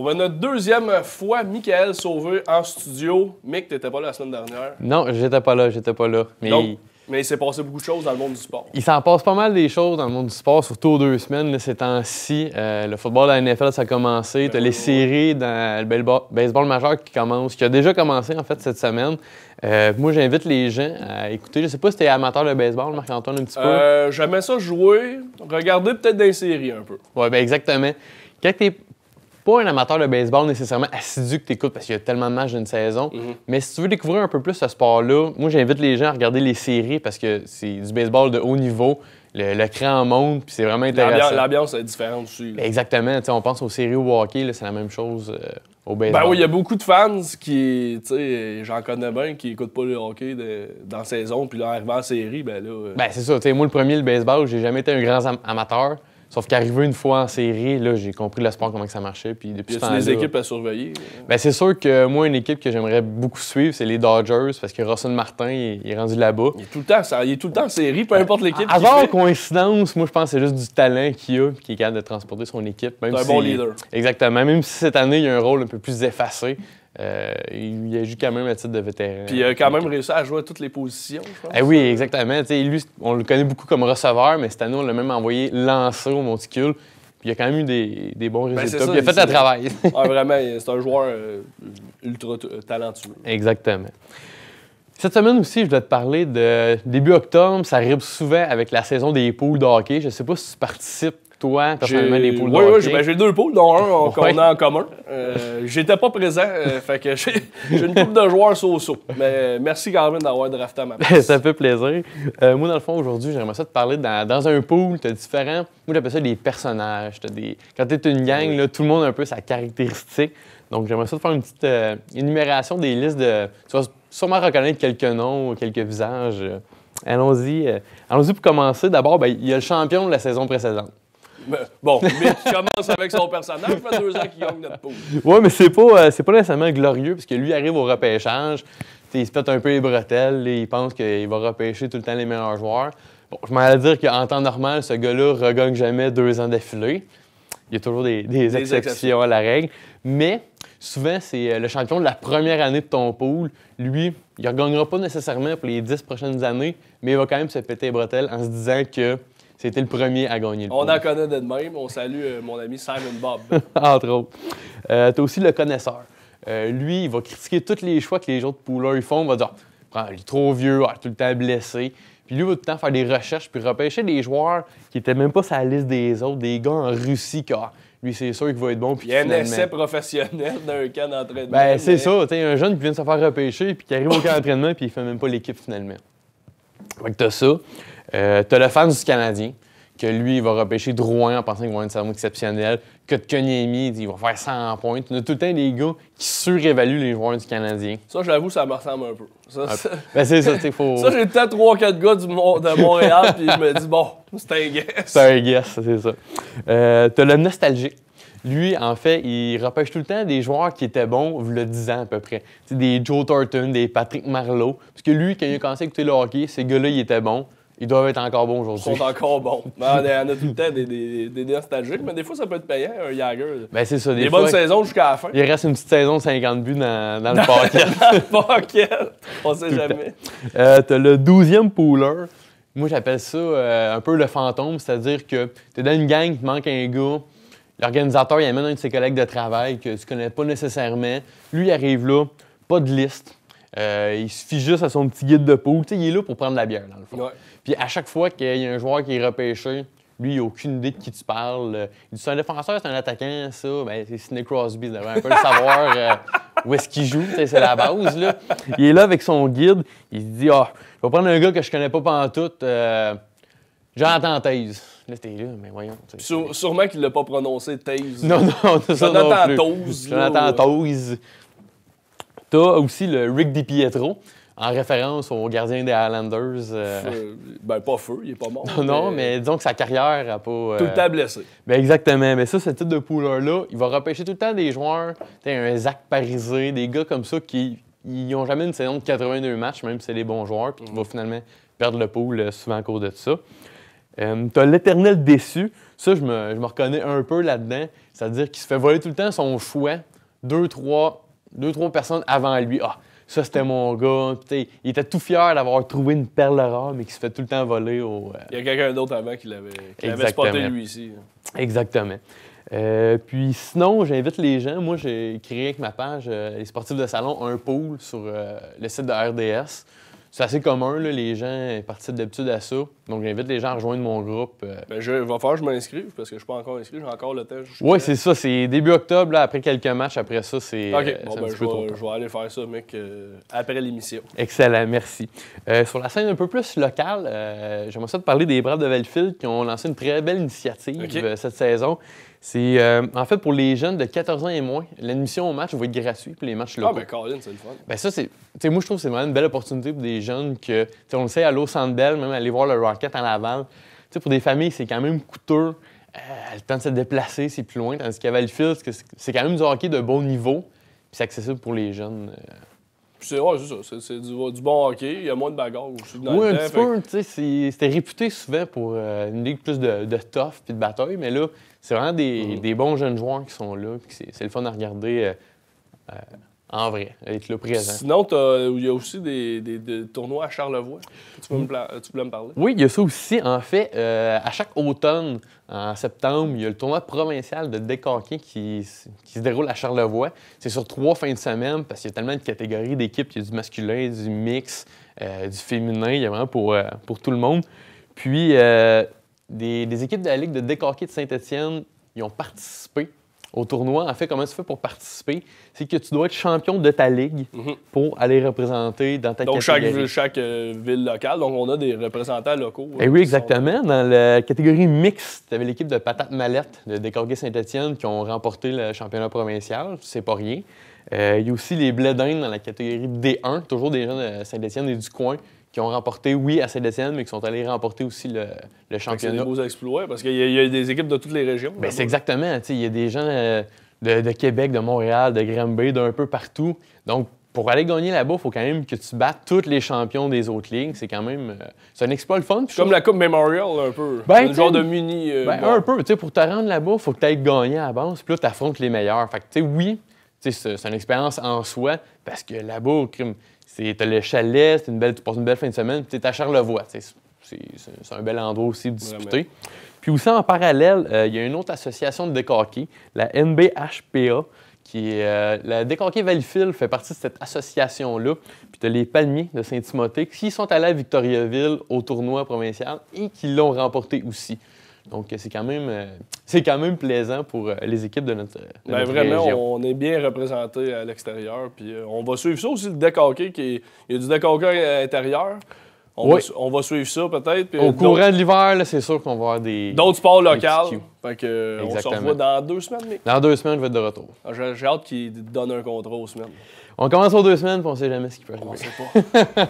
ben, notre deuxième fois, Michael Sauvé en studio. Mick, t'étais pas là la semaine dernière. Non, j'étais pas là. Mais, Donc, mais il s'est passé beaucoup de choses dans le monde du sport. il s'en passe pas mal des choses dans le monde du sport, surtout aux 2 semaines, là, ces temps-ci. Le football de la NFL, ça a commencé. Tu as les séries dans le baseball majeur qui a déjà commencé en fait cette semaine. Moi, j'invite les gens à écouter. Je sais pas si tu es amateur de baseball, Marc-Antoine, un petit peu. J'aimais ça jouer, regarder peut-être des séries un peu. Oui, bien exactement. Quand tu n'es pas un amateur de baseball nécessairement assidu que tu écoutes parce qu'il y a tellement de matchs d'une saison, mais si tu veux découvrir un peu plus ce sport-là, moi, j'invite les gens à regarder les séries parce que c'est du baseball de haut niveau. Le cran monte, puis c'est vraiment intéressant. L'ambiance est différente aussi. Bien, exactement. On pense aux séries au hockey, c'est la même chose au baseball. Ben oui, il y a beaucoup de fans qui, tu sais, j'en connais bien, qui n'écoutent pas le hockey dans la saison, puis là, arrivé en série, ben là... Ben c'est ça. Moi, le premier, le baseball, j'ai jamais été un grand amateur. Sauf qu'arrivé une fois en série, là, j'ai compris le sport, comment ça marchait. Puis depuis ce temps-là... Y a-tu des équipes à surveiller? Ben c'est sûr que moi, une équipe que j'aimerais beaucoup suivre, c'est les Dodgers, parce que Russell Martin il est rendu là-bas. Il est tout le temps en série, peu importe l'équipe. Avant coïncidence, moi, je pense que c'est juste du talent qu'il a, qui est capable de transporter son équipe. C'est un bon leader. Exactement. Même si cette année, il a un rôle un peu plus effacé. Il a joué quand même à titre de vétéran. Puis il a quand même réussi à jouer à toutes les positions, je pense. Oui, exactement. Lui, on le connaît beaucoup comme receveur, mais cette année, on l'a même envoyé lancer au monticule. Puis il a quand même eu des bons résultats. Ça, puis il a fait le travail. Vraiment, c'est un joueur ultra talentueux. Exactement. Cette semaine aussi, je voulais te parler de début octobre. Ça arrive souvent avec la saison des poules de hockey. Je ne sais pas si tu participes, toi, personnellement, des poules de hockey. Oui, j'ai 2 poules, dont un qu'on a en commun. J'étais pas présent, fait que j'ai une couple de joueurs so-so. Mais merci quand même d'avoir drafté à ma place. Ça fait plaisir. Moi, dans le fond, aujourd'hui, j'aimerais ça te parler dans un pool, tu as différents... Moi, j'appelle ça des personnages. Quand tu es une gang, là, tout le monde a un peu sa caractéristique. Donc, j'aimerais ça te faire une petite énumération des listes de... Tu vas sûrement reconnaître quelques noms, quelques visages. Allons-y. Allons-y pour commencer. D'abord, il y a le champion de la saison précédente. Bon, mais qui commence avec son personnage, ça fait 2 ans qu'il gagne notre poule. Oui, mais c'est pas nécessairement glorieux, parce que lui arrive au repêchage, il se pète un peu les bretelles, il pense qu'il va repêcher tout le temps les meilleurs joueurs. Bon, je m'en allais dire qu'en temps normal, ce gars-là ne regagne jamais 2 ans d'affilée. Il y a toujours des exceptions à la règle. Mais souvent, c'est le champion de la première année de ton pool. Lui, il ne regagnera pas nécessairement pour les 10 prochaines années, mais il va quand même se péter les bretelles en se disant que c'était le premier à gagner le pool. On en connaît de même. On salue mon ami Simon Bob. Entre autres. Tu as aussi le connaisseur. Lui, il va critiquer tous les choix que les autres poolers font. Il va dire il est trop vieux, tout le temps blessé. Puis lui, il va tout le temps faire des recherches puis repêcher des joueurs qui n'étaient même pas sur la liste des autres, des gars en Russie, car lui, c'est sûr qu'il va être bon. Puis il y a un essai professionnel d'un camp d'entraînement. Ben, c'est ça. Un jeune qui vient de se faire repêcher puis qui arrive au camp d'entraînement puis il fait même pas l'équipe finalement. Fait que t'as ça. T'as le fan du Canadien, que lui, il va repêcher Drouin en pensant qu'il va avoir une saison exceptionnelle. Kotkaniemi, il va faire 100 points. On a tout le temps des gars qui surévaluent les joueurs du Canadien. Ça, j'avoue, ça me ressemble un peu. Ben c'est ça, tu faut... Ça, j'ai peut-être 3-4 gars de Montréal, puis je me dis, bon, c'est un guess. C'est un guess, c'est ça. T'as le nostalgique. Lui, en fait, il repêche tout le temps des joueurs qui étaient bons, il y a 10 ans à peu près. T'sais, des Joe Thornton, des Patrick Marleau. Parce que lui, quand il a commencé à écouter le hockey, ces gars-là, ils étaient bons. Ils doivent être encore bons aujourd'hui. Ils sont encore bons. On a tout le temps des nostalgiques, mais des fois, ça peut être payant, un Jagger. Ben, c'est ça. Des bonnes saisons jusqu'à la fin. Il reste une petite saison de 50 buts dans le paquet. Dans le paquet. On sait jamais. T'as le 12e pooler. Moi, j'appelle ça un peu le fantôme, c'est-à-dire que t'es dans une gang, il te manque un gars. L'organisateur, il amène un de ses collègues de travail que tu connais pas nécessairement. Lui, il arrive là, pas de liste. Il se fie juste à son petit guide de pool. Il est là pour prendre la bière, dans le fond. Ouais. Puis à chaque fois qu'il y a un joueur qui est repêché, lui, il n'a aucune idée de qui tu parles. Il dit, c'est un défenseur, c'est un attaquant, ça. Ben, c'est Sidney Crosby. Il devrait un peu le savoir où est-ce qu'il joue. C'est la base, là. Il est là avec son guide. Il se dit, je vais prendre un gars que je connais pas pantoute. Jonathan Toews. Là, t'es là, mais voyons. Sûrement qu'il l'a pas prononcé Toews. Non, c'est ça non plus. Jonathan Toews. Jonathan Toews. T'as aussi le Rick DiPietro, en référence au gardien des Highlanders. Ben, pas feu, il est pas mort. Non, mais disons que sa carrière n'a pas... Tout le temps blessé. Ben exactement. Mais ça, ce type de pooler-là, il va repêcher tout le temps des joueurs, un Zach Parisé, des gars comme ça qui n'ont jamais une saison de 82 matchs, même si c'est des bons joueurs, puis qui vont finalement perdre le pool souvent à cause de ça. Tu as l'éternel déçu. Ça, je me reconnais un peu là-dedans. C'est-à-dire qu'il se fait voler tout le temps son choix. Deux, trois personnes avant lui. Ah, ça, c'était mon gars. Puis, il était tout fier d'avoir trouvé une perle rare, mais qui se fait tout le temps voler au... Il y a quelqu'un d'autre avant qui l'avait spoté, lui, ici. Exactement. Puis sinon, j'invite les gens. Moi, j'ai créé avec ma page Les Sportifs de Salon un pool sur le site de RDS. C'est assez commun, là, les gens participent d'habitude à ça. Donc, j'invite les gens à rejoindre mon groupe. Ben, il va falloir que je m'inscrive parce que je ne suis pas encore inscrit. J'ai encore le temps. Oui, c'est ça. C'est début octobre, là, après quelques matchs. Après ça, c'est OK. Bon, ben, je vais aller faire ça, mec, après l'émission. Excellent, merci. Sur la scène un peu plus locale, j'aimerais ça te parler des Braves de Valleyfield qui ont lancé une très belle initiative cette saison. C'est en fait pour les jeunes de 14 ans et moins, l'admission au match va être gratuite pour les matchs locaux. Ah, ben, Colin, c'est le fun. Ben, ça, c'est. Moi, je trouve que c'est vraiment une belle opportunité pour des jeunes que. On le sait, aller au Centre Bell, même aller voir le Rocket en Laval. Pour des familles, c'est quand même coûteux. Le temps de se déplacer, c'est plus loin. Tandis qu'à Valleyfield, c'est quand même du hockey de bon niveau. Puis c'est accessible pour les jeunes. C'est ça. C'est du bon hockey. Il y a moins de bagarres aussi dans oui, le temps. Un petit peu. C'était réputé souvent pour une ligue plus de tough puis de bataille. Mais là, c'est vraiment des bons jeunes joueurs qui sont là. C'est le fun à regarder en vrai, être là présent. Sinon, il y a aussi des tournois à Charlevoix. Tu peux me parler? Oui, il y a ça aussi. En fait, à chaque automne, en septembre, il y a le tournoi provincial de deck hockey qui se déroule à Charlevoix. C'est sur 3 fins de semaine parce qu'il y a tellement de catégories d'équipes. Il y a du masculin, du mix, du féminin. Il y a vraiment pour tout le monde. Puis, des équipes de la Ligue de deck hockey de Saint-Étienne, ils ont participé au tournoi. En fait, comment tu fais pour participer? C'est que tu dois être champion de ta ligue pour aller représenter dans ta catégorie. Donc, chaque ville locale, donc on a des représentants locaux. Et oui, exactement. Dans la catégorie mixte, tu avais l'équipe de Patate Mallette de Décorgué Saint-Étienne qui ont remporté le championnat provincial. C'est pas rien. Il y a aussi les Bledins dans la catégorie D1, toujours des gens de Saint-Étienne et du coin, qui ont remporté, oui, à Saint-Étienne, mais qui sont allés remporter aussi le championnat. C'est des beaux exploits, parce qu'il y a des équipes de toutes les régions. Bien, c'est exactement. Il y a des gens de Québec, de Montréal, de Granby, d'un peu partout. Donc, pour aller gagner là-bas, il faut quand même que tu battes tous les champions des autres ligues. C'est quand même... c'est un exploit le fun. Comme la Coupe Memorial, un peu. Ben, un genre de mini... Un peu. Pour te rendre là-bas, il faut que tu ailles gagner à la base. Puis là, tu affrontes les meilleurs. Fait que, oui, c'est une expérience en soi, parce que là-bas, tu as le chalet, tu passes une belle fin de semaine, puis tu es à Charlevoix. C'est un bel endroit aussi de disputer. Vraiment. Puis aussi, en parallèle, il y a une autre association de deck hockey, la NBHPA, qui est... la deck hockey Valleyfield fait partie de cette association-là. Puis tu as les Palmiers de Saint-Timothée qui sont allés à Victoriaville au tournoi provincial et qui l'ont remporté aussi. Donc, c'est quand même plaisant pour les équipes de notre vraiment, région. On est bien représentés à l'extérieur. Puis on va suivre ça aussi, le deck hockey. Il y a du deck hockey intérieur. On va suivre ça peut-être. Au courant de l'hiver, c'est sûr qu'on va avoir d'autres sports locaux. Fait que, on se revoit dans 2 semaines. Mec. Dans 2 semaines, je vais être de retour. J'ai hâte qu'il donne un contrat aux semaines. On commence aux 2 semaines, puis on ne sait jamais ce qui peut arriver. On sait pas.